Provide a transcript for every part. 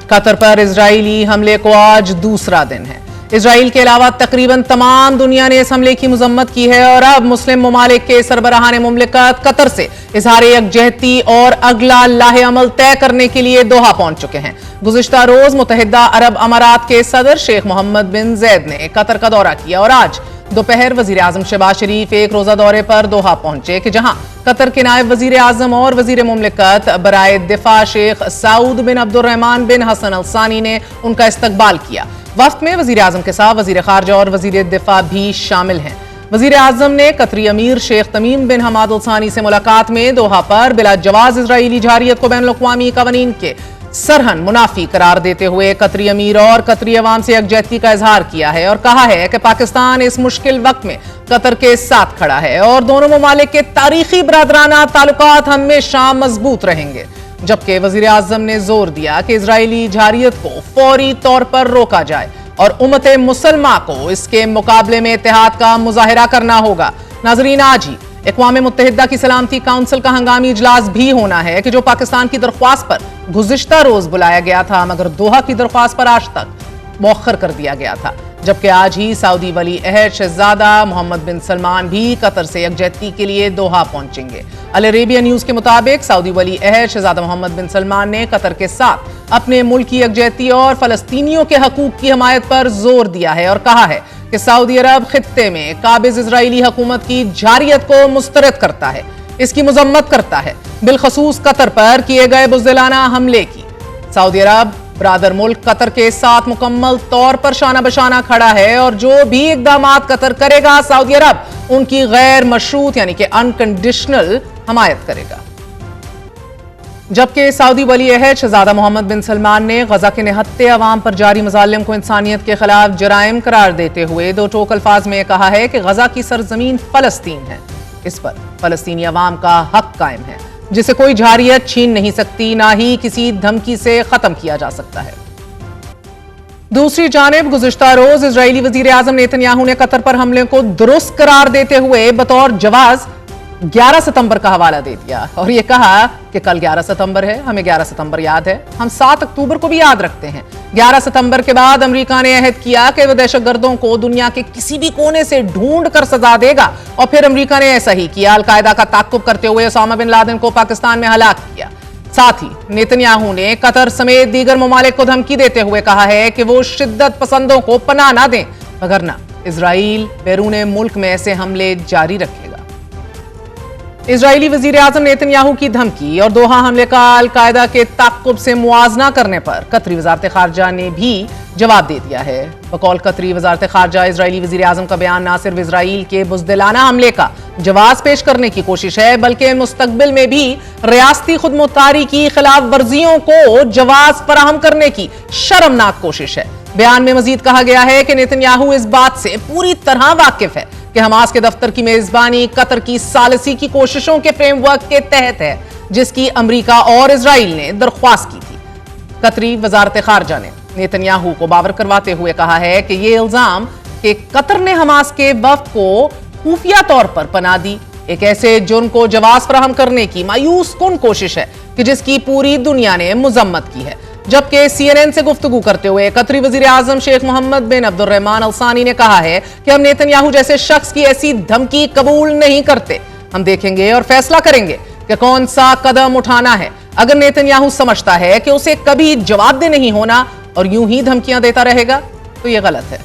Qatar पर Israeli हमले को आज दूसरा दिन है। इजराइल के अलावा तकरीबन तमाम दुनिया ने इस हमले की मजम्मत की है और अब मुस्लिम ममालिक के सरबराहान मुमलिकत कतर से इजहार यकजहती और अगला लाहे अमल तय करने के लिए दोहा पहुंच चुके हैं। गुज़िश्ता रोज मुत्तहिदा अरब अमारात के सदर शेख मोहम्मद बिन जैद ने कतर का दौरा किया और आज दोपहर वजीर आजम शहबाज शरीफ एक रोजा दौरे पर दोहा पहुंचे कि जहां कतर के नायब वजीर आजम और वजीर मुमलिकत बराए दिफा शेख सऊद बिन अब्दुर्रहमान बिन हसन अल सानी ने उनका इस्तकबाल किया। वफ्द में वजीर आजम के साथ वजीर खारजा और वजीर दिफा भी शामिल हैं। वजीर आजम ने कतरी अमीर शेख तमीम बिन हमाद अल सानी से मुलाकात में दोहा पर बिला जवाज इजरायली जारियत को बैनुल अक़वामी क़वानीन के सरहन मुनाफी करार देते हुए कतरी अमीर और कतरी अवाम से यकजहती का इजहार किया है और कहा है कि पाकिस्तान इस मुश्किल वक्त में कतर के साथ खड़ा है और दोनों ममालिक के तारीखी बरादराना ताल्लुकात हमेशा मजबूत रहेंगे। जबकि वजीर आजम ने जोर दिया कि इजरायली जारियत को फौरी तौर पर रोका जाए और उम्मत मुसलमा को इसके मुकाबले में इत्तेहाद का मुजाहिरा करना होगा। नाजरीन, आज ही अक़वाम मुत्तहिदा की सलामती काउंसिल का हंगामी इजलास भी होना है कि जो पाकिस्तान की दरख्वास्त पर गुज़िश्ता रोज बुलाया गया था मगर दोहा की दरख्वास्त पर आज तक मौखर कर दिया गया था। जबकि आज ही सऊदी वली अहद शहजादा मोहम्मद बिन सलमान भी कतर से यकजहती के लिए दोहा पहुंचेंगे। अल अरेबिया न्यूज़ के मुताबिक सऊदी वली अहद शहजादा मोहम्मद बिन सलमान ने कतर के साथ अपने मुल्क की यकजहती और फलस्तीनियों के हकूक की हमायत पर जोर दिया है और कहा है कि सऊदी अरब खित्ते में काबिज इजरायली हुकूमत की जारियत को मुस्तरद करता है, इसकी मजम्मत करता है, बिलखसूस कतर पर किए गए बुज़दिलाना हमले की। सऊदी अरब ब्रादर मुल्क कतर के साथ मुकम्मल तौर पर शाना बशाना खड़ा है और जो भी इक़दामात कतर करेगा सऊदी अरब उनकी गैर मशरूत यानी कि अनकंडीशनल हमायत करेगा। जबकि सऊदी वली अहद शहजादा मोहम्मद बिन सलमान ने गजा के निहत्ते अवाम पर जारी मजालिम को इंसानियत के खिलाफ जराइम करार देते हुए दो टोक अल्फाज में कहा है कि गजा की सरजमीन फलस्तीन है, इस पर फलस्तीनी अवाम का हक कायम है जिसे कोई जारियत छीन नहीं सकती, ना ही किसी धमकी से खत्म किया जा सकता है। दूसरी जानिब गुज़िश्ता रोज इजरायली वजीर आजम नेतन्याहू ने कतर पर हमले को दुरुस्त करार देते हुए बतौर जवाज 11 सितंबर का हवाला दे दिया और यह कहा कि कल 11 सितंबर है, हमें 11 सितंबर याद है, हम 7 अक्टूबर को भी याद रखते हैं। 11 सितंबर के बाद अमेरिका ने अहद किया कि वह दहशतगर्दों को दुनिया के किसी भी कोने से ढूंढ कर सजा देगा और फिर अमेरिका ने ऐसा ही किया। अल-कायदा का ताक़ुब करते हुए ओसामा बिन लादेन को पाकिस्तान में हलाक किया। साथ ही नेतन्याहू ने कतर समेत दीगर ममालिक को धमकी देते हुए कहा है कि वो शिद्दत पसंदों को पनाह ना दें वगरना इजराइल बैरून मुल्क में ऐसे हमले जारी रखेगा। इजरायली वजीर आजम नेतन्याहू की धमकी और दोहा हमले का अल-कायदा के ताक़ुब से मुआजना करने पर कतरी वज़ारत खारजा ने भी जवाब दे दिया है। बकौल कतरी वज़ारत खारजा इजरायली वजीर आजम का बयान ना सिर्फ इजराइल के बुज़दिलाना हमले का जवाब पेश करने की कोशिश है बल्कि मुस्तकबिल में भी रियासती खुदमुख्तारी की खिलाफ वर्जियों को जवाब फराहम करने की शर्मनाक कोशिश है। बयान में मजीद कहा गया है कि नेतन्याहू इस बात से पूरी तरह वाकिफ है कि हमास के दफ्तर की मेजबानी कतर की सालिसी की कोशिशों के फ्रेमवर्क के तहत है जिसकी अमेरिका और इजराइल ने दरख्वास्त की थी। कतरी वजारत खारजा ने नेतन्याहू को बावर करवाते हुए कहा है कि यह इल्जाम कि कतर ने हमास के वफ्द को खुफिया तौर पर पनाह दी एक ऐसे जुर्म को जवाब फराहम करने की मायूस कुन कोशिश है कि जिसकी पूरी दुनिया ने मुजम्मत की है। जबकि CNN से गुफ्तगू करते हुए कतरी वजीर आजम शेख मोहम्मद बिन अब्दुर्रहमान अल सानी ने कहा है कि हम नेतन्याहू जैसे शख्स की ऐसी धमकी कबूल नहीं करते। हम देखेंगे और फैसला करेंगे कि कौन सा कदम उठाना है। अगर नेतन्याहू समझता है कि उसे कभी जवाबदेह नहीं होना और यूं ही धमकियां देता रहेगा तो यह गलत है।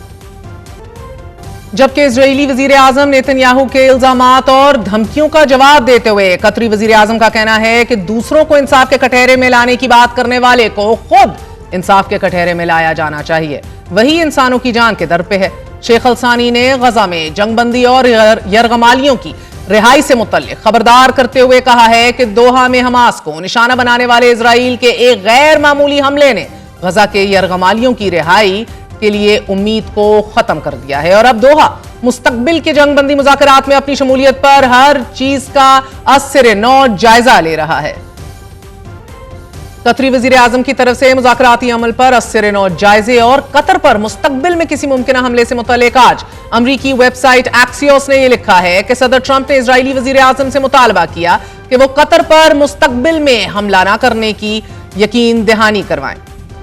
जबकि इजरायली वजीर आजम नेतन्याहू के इल्जामात और धमकियों का जवाब देते हुए कतरी वजीर आजम का कहना है कि दूसरों को इंसाफ के कटहरे में लाने की बात करने वाले को खुद इंसाफ के कटहरे में लाया जाना चाहिए, वही इंसानों की जान के दर पे है। शेख अल सानी ने गजा में जंगबंदी और यरगमालियों की रिहाई से मुतल्लिक खबरदार करते हुए कहा है कि दोहा में हमास को निशाना बनाने वाले इजराइल के एक गैर मामूली हमले ने गजा के यरगमालियों की रिहाई के लिए उम्मीद को खत्म कर दिया है और अब दोहा मुस्तकबिल के जंगबंदी मुज़ाकरात में अपनी शमूलियत पर हर चीज का असर-ए-नौ जायजा ले रहा है। कतरी वजीर आजम की तरफ से मुज़ाकराती अमल पर असर-ए-नौ जायजे और कतर पर मुस्तकबिल में किसी मुमकिन हमले से मुतल्लिक आज अमरीकी वेबसाइट एक्सियोस ने यह लिखा है कि सदर ट्रंप ने इजरायली वजीर आजम से मुतालबा किया कि वो कतर पर मुस्तकबिल में हमला न करने की यकीन दहानी करवाएं।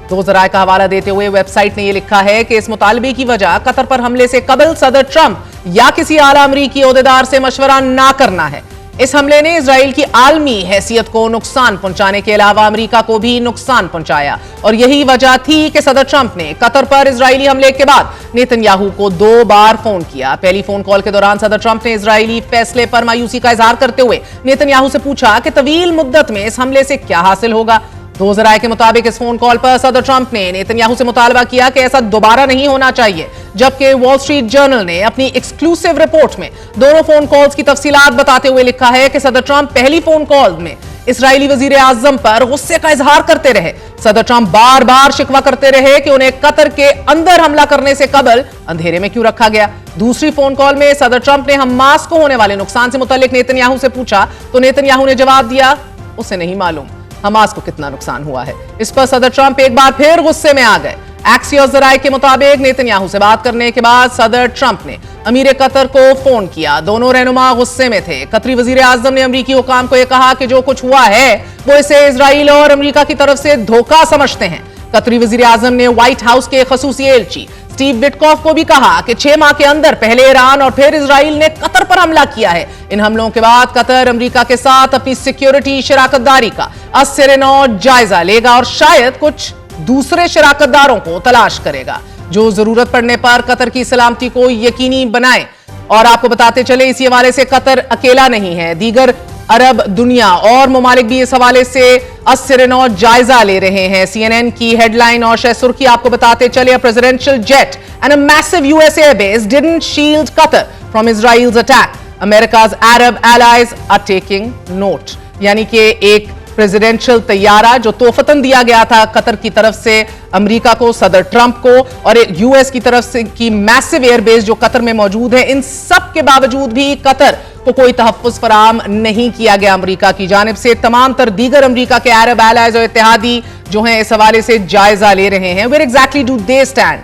दो जराये का हवाला देते हुए वेबसाइट ने यह लिखा है कि इस मुतालबे की वजह कतर पर हमले से कबल सदर ट्रंप या किसी आला अमरीकी ओहदेदार से मशवरा ना करना है। इस हमले ने इजराइल की आलमी हैसियत को नुकसान पहुंचाने के अलावा अमेरिका को भी नुकसान पहुंचाया और यही वजह थी कि सदर ट्रंप ने कतर पर इजरायली हमले के बाद नेतन्याहू को 2 बार फोन किया। पहली फोन कॉल के दौरान सदर ट्रंप ने इजरायली फैसले पर मायूसी का इजहार करते हुए नेतन्याहू से पूछा कि तवील मुद्दत में इस हमले से क्या हासिल होगा। दो जराये के मुताबिक इस फोन कॉल पर सदर ट्रंप ने नेतन्याहू से मुतालबा किया कि ऐसा दोबारा नहीं होना चाहिए, जबकि वॉल स्ट्रीट जर्नल ने अपनी एक्सक्लूसिव रिपोर्ट में दोनों फोन कॉल्स की तफसीलात बताते हुए लिखा है कि सदर ट्रंप पहली फोन कॉल में इजरायली वजीर आजम पर गुस्से का इजहार करते रहे। सदर ट्रंप बार बार शिकवा करते रहे कि उन्हें कतर के अंदर हमला करने से कबल अंधेरे में क्यों रखा गया। दूसरी फोन कॉल में सदर ट्रंप ने हमास को होने वाले नुकसान से मुतालिक नेतन्याहू से पूछा तो नेतन्याहू ने जवाब दिया उसे नहीं मालूम हमास को कितना नुकसान हुआ है। इस पर सदर ट्रंप एक बार फिर गुस्से में आ गए। एक्सियोस जराये के मुताबिक नेतन्याहू से बात करने के बाद सदर ट्रंप ने अमीर कतर को फोन किया। दोनों रहनुमा गुस्से में थे। कतरी वजीर आजम ने अमरीकी हुकाम को यह कहा कि जो कुछ हुआ है वो इसे इजराइल और अमरीका की तरफ से धोखा समझते हैं। कतरी वजीर आजम ने व्हाइट हाउस के खसूसी एलची स्टीव विटकॉफ को भी कहा कि 6 माह के अंदर पहले ईरान और फिर इजराइल ने कतर पर हमला किया है। इन हमलों के बाद कतर अमेरिका के साथ अपनी सिक्योरिटी शराकतदारी का असर-ए-नौ जायजा लेगा और शायद कुछ दूसरे शराकतदारों को तलाश करेगा जो जरूरत पड़ने पर कतर की सलामती को यकीनी बनाए। और आपको बताते चले इसी हवाले से कतर अकेला नहीं है, दीगर अरब दुनिया और ममालिक भी इस हवाले से असर-ए-नौ जायजा ले रहे हैं। CNN की हेडलाइन और शह सुर्खी आपको बताते चले, a presidential jet and a massive US airbase didn't shield Qatar from Israel's attack, America's Arab allies are taking note. यानी कि एक प्रेसिडेंशियल तैयारा जो तोहफतन दिया गया था कतर की तरफ से अमेरिका को, सदर ट्रंप को, और एक US की तरफ से की मैसिव एयरबेस जो कतर में मौजूद है, इन सब के बावजूद भी कतर को कोई तहफ्फुज़ फराम नहीं किया गया अमेरिका की जानिब से। तमाम तर दीगर अमेरिका के अरब एलाइज और इत्तेहादी जो हैं इस हवाले से जायजा ले रहे हैं। Where exactly do they stand?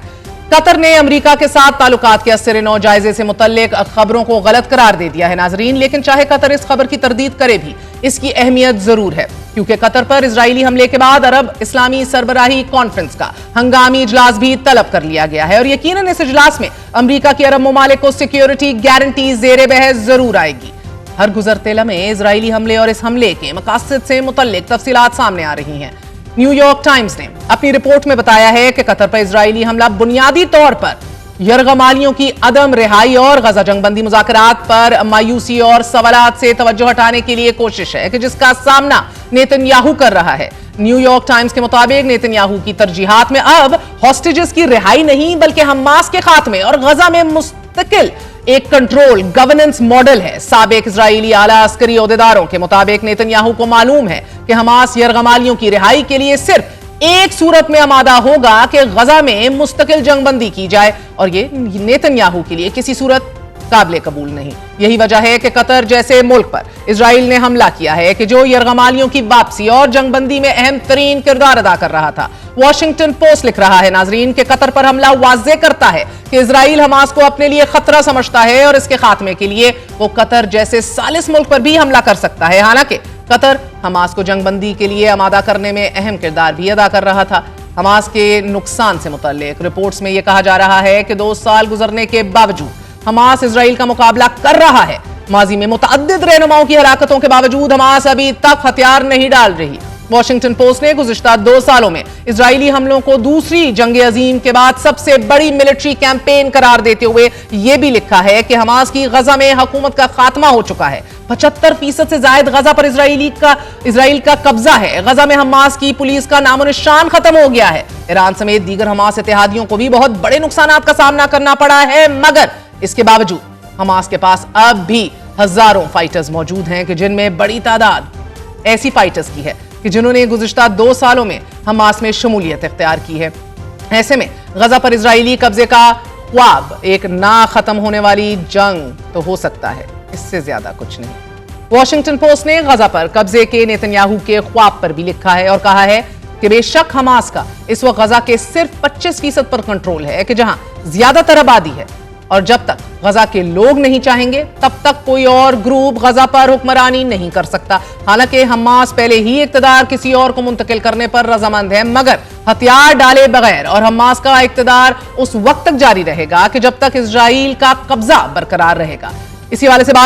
Qatar ने अमेरिका के साथ ताल्लुकात के असर-ए-नौ जायजे से मुतल्लिक खबरों को गलत करार दे दिया है नाजरीन, लेकिन चाहे कतर इस खबर की तरदीद करे भी इसकी अहमियत जरूर है, क्योंकि कतर पर इजरायली हमले के बाद अरब इस्लामी सरबराही कॉन्फ्रेंस का हंगामी इजलास भी तलब कर लिया गया है और यकीनन इस इजलास में अमेरिका की अरब ममालिक को सिक्योरिटी गारंटी ज़ेरे बहस जरूर आएगी। हर गुजरते लम्हे इजरायली हमले और इस हमले के मकासद से मुतल्लिक तफसीलात सामने आ रही हैं। न्यूयॉर्क टाइम्स ने अपनी रिपोर्ट में बताया है कि कतर पर इजरायली हमला बुनियादी तौर पर यरगमालियों की अदम रिहाई और गजा जंगबंदी मुज़ाकरात पर मायूसी और सवालात से तवज्जो हटाने के लिए कोशिश है कि जिसका सामना नेतन्याहू कर रहा है। न्यूयॉर्क टाइम्स के मुताबिक नेतन्याहू की तरजीहात में अब हॉस्टेजेस की रिहाई नहीं बल्कि हमास के खात्मे और गजा में मुस्तकिल एक कंट्रोल गवर्नेंस मॉडल है। साबिक इजरायली आला अस्करी ओहदेदारों के मुताबिक नेतन्याहू को मालूम है कि हमास यरगमालियों की रिहाई के लिए सिर्फ एक सूरत में आमादा होगा कि गजा में मुस्तकिल जंगबंदी की जाए और ये नेतन्याहू के लिए किसी सूरत काबिल कबूल नहीं। यही वजह है कि कतर जैसे मुल्क पर इजराइल ने हमला किया है कि जो यरगमालियों की वापसी और जंगबंदी में अहम तरीन किरदार अदा कर रहा था। वॉशिंगटन पोस्ट लिख रहा है नाजरीन कि कतर पर हमला वाज़े करता है कि इजराइल हमास को अपने लिए खतरा समझता है और इसके खात्मे के लिए वो कतर जैसे सालिस मुल्क पर भी हमला कर सकता है। हालांकि कतर हमास को जंगबंदी के लिए आमादा करने में अहम किरदार भी अदा कर रहा था। हमास के नुकसान से मुतल्लिक रिपोर्ट्स में यह कहा जा रहा है कि 2 साल गुजरने के बावजूद हमास इजराइल का मुकाबला कर रहा है। माजी में मुतअद्दिद रहनुमाओं की हलाकतों के बावजूद हमास अभी तक हथियार नहीं डाल रही। वॉशिंगटन पोस्ट ने गुज़िश्ता 2 सालों में इजरायली हमलों को दूसरी जंग अजीम के बाद सबसे बड़ी मिलिट्री कैंपेन करार देते हुए यह भी लिखा है कि हमास की गजा में हुकूमत का खात्मा हो चुका है। 75% से ज्यादा गजा पर इजराइल का कब्जा है। गजा में हमास की पुलिस का नामो निशान खत्म हो गया है। ईरान समेत दीगर हमास इत्तेहादियों को भी बहुत बड़े नुकसान का सामना करना पड़ा है, मगर इसके बावजूद हमास के पास अब भी हजारों फाइटर्स मौजूद हैं कि जिनमें बड़ी तादाद ऐसी फाइटर्स की है कि जिन्होंने गुज़िश्ता 2 सालों में हमास में शमूलियत इख्तियार की है। ऐसे में गजा पर इजरायली कब्जे का ख्वाब एक ना खत्म होने वाली जंग तो हो सकता है, इससे ज्यादा कुछ नहीं। वॉशिंगटन पोस्ट ने गजा पर कब्जे के नेतन्याहू के ख्वाब पर भी लिखा है और कहा है कि बेशक हमास का इस वक्त गजा के सिर्फ 25% पर कंट्रोल है कि जहां ज्यादातर आबादी है और जब तक गजा के लोग नहीं चाहेंगे तब तक कोई और ग्रुप गजा पर हुक्मरानी नहीं कर सकता। हालांकि हमास पहले ही इक्तदार किसी और को मुंतकिल करने पर रजामंद है, मगर हथियार डाले बगैर और हमास का इक्तदार उस वक्त तक जारी रहेगा कि जब तक इजराइल का कब्जा बरकरार रहेगा। इसी वाले से बात